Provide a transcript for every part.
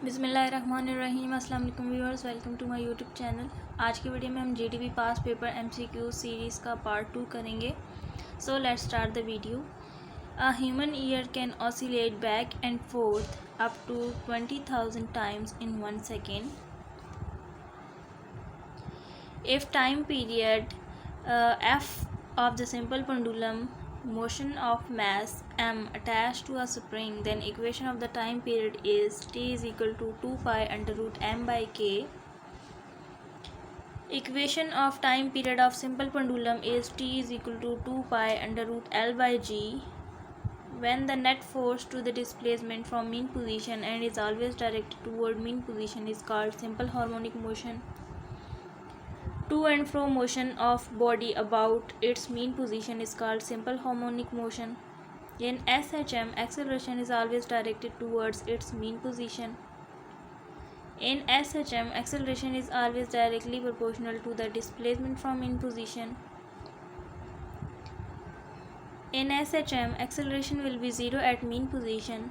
बिस्मिल्लाहिर्रहमानिर्रहीम। अस्सलाम वालेकुम viewers, welcome to my YouTube channel. आज की वीडियो में हम GDP past paper MCQ series का पार्ट 2 करेंगे। So let's start the video. A human ear can oscillate back and forth up to 20,000 times in 1 second if time period f of the simple pendulum motion of mass m attached to a spring, then equation of the time period is t is equal to 2 pi under root m by k. Equation of time period of simple pendulum is t is equal to 2 pi under root l by g when the net force to the displacement from mean position and is always directed toward mean position is called simple harmonic motion. To and fro motion of body about its mean position is called simple harmonic motion. In SHM, acceleration is always directed towards its mean position. In SHM, acceleration is always directly proportional to the displacement from mean position. In SHM, acceleration will be 0 at mean position.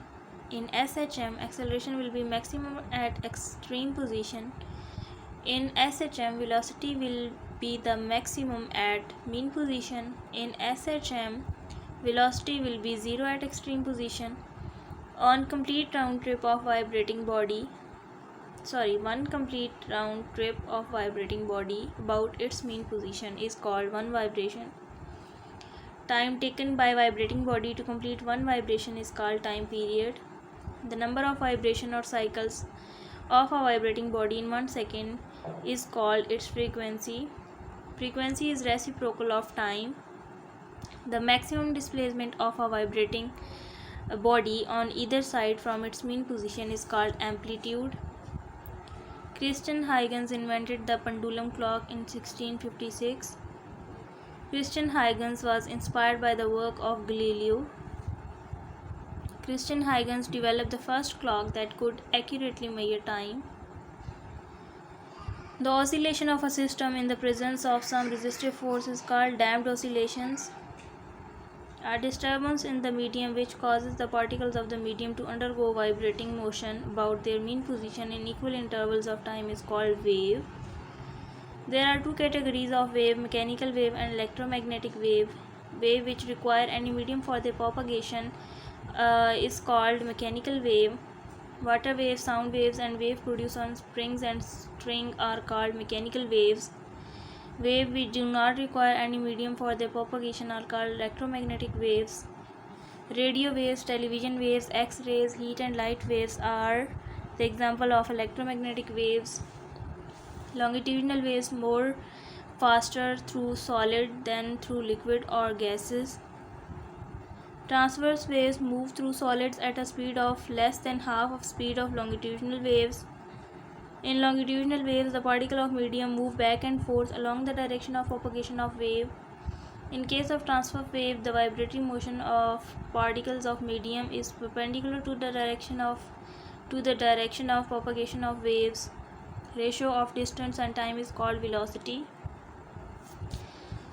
In SHM, acceleration will be maximum at extreme position. In SHM, velocity will be the maximum at mean position. In SHM, velocity will be 0 at extreme position. On complete round trip of vibrating body, one complete round trip of vibrating body about its mean position is called one vibration. Time taken by vibrating body to complete one vibration is called time period. The number of vibration or cycles of a vibrating body in 1 second is called its frequency. Frequency is reciprocal of time. The maximum displacement of a vibrating body on either side from its mean position is called amplitude. Christian Huygens invented the pendulum clock in 1656. Christian Huygens was inspired by the work of Galileo. Christian Huygens developed the first clock that could accurately measure time. The oscillation of a system in the presence of some resistive force is called damped oscillations. A disturbance in the medium which causes the particles of the medium to undergo vibrating motion about their mean position in equal intervals of time is called wave. There are two categories of wave: mechanical wave and electromagnetic wave. Wave which require any medium for their propagation is called mechanical wave. Water waves, sound waves, and wave produced on springs and string are called mechanical waves. Waves which do not require any medium for their propagation are called electromagnetic waves. Radio waves, television waves, X-rays, heat and light waves are the example of electromagnetic waves. Longitudinal waves move faster through solid than through liquid or gases. Transverse waves move through solids at a speed of less than half of speed of longitudinal waves. In longitudinal waves, the particle of medium move back and forth along the direction of propagation of wave. In case of transverse wave, the vibratory motion of particles of medium is perpendicular to the direction of propagation of waves. Ratio of distance and time is called velocity.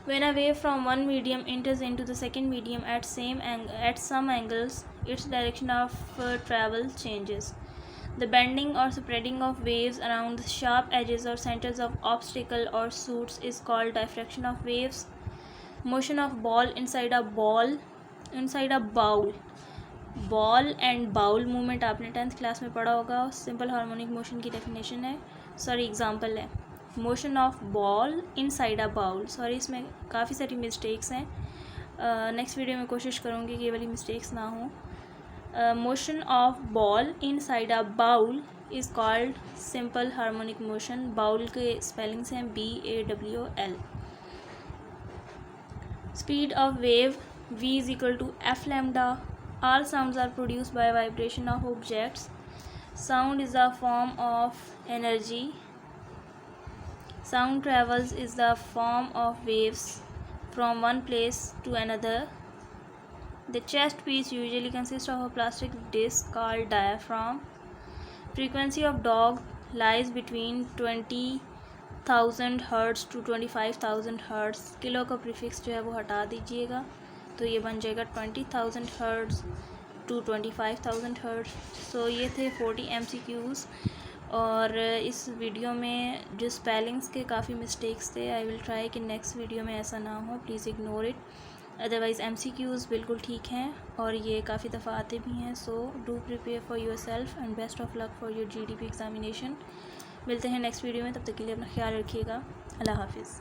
When a wave from one medium enters into the second medium at some angles, its direction of travel changes. The bending or spreading of waves around the sharp edges or centers of obstacle or shoots is called diffraction of waves. Motion of ball inside a bowl. Ball and bowl movement आपने 10th class में पढ़ा होगा. Simple harmonic motion की definition है, example है motion of ball inside a bowl. इसमें काफ़ी सारी मिस्टेक्स हैं. नेक्स्ट वीडियो में कोशिश करूँगी कि ये वाली मिस्टेक्स ना हो. Motion of ball inside a bowl is called simple harmonic motion. Bowl के स्पेलिंग्स हैं BAWL. Speed of wave v is equal to f lambda. All sounds are produced by vibration of objects. Sound is a form of energy. Sound travels is the form of waves from one place to another. The chest piece usually consists of a plastic disc called diaphragm. Frequency of dog lies between 20,000 Hz to 25,000 Hz. Kilo का prefix जो है वो हटा दीजिएगा तो ये बन जाएगा 20,000 Hz. to 25,000 hertz. सो ये थे 40 MCQs। और इस वीडियो में जो स्पेलिंग्स के काफ़ी मिस्टेक्स थे, आई विल ट्राई कि नेक्स्ट वीडियो में ऐसा ना हो, please ignore it. Otherwise MCQs बिल्कुल ठीक हैं और ये काफ़ी दफ़ा आते भी हैं। So do prepare for your self and best of luck for your GDP examination. मिलते हैं नेक्स्ट वीडियो में, तब तक के लिए अपना ख्याल रखिएगा। अल्लाह हाफिज़।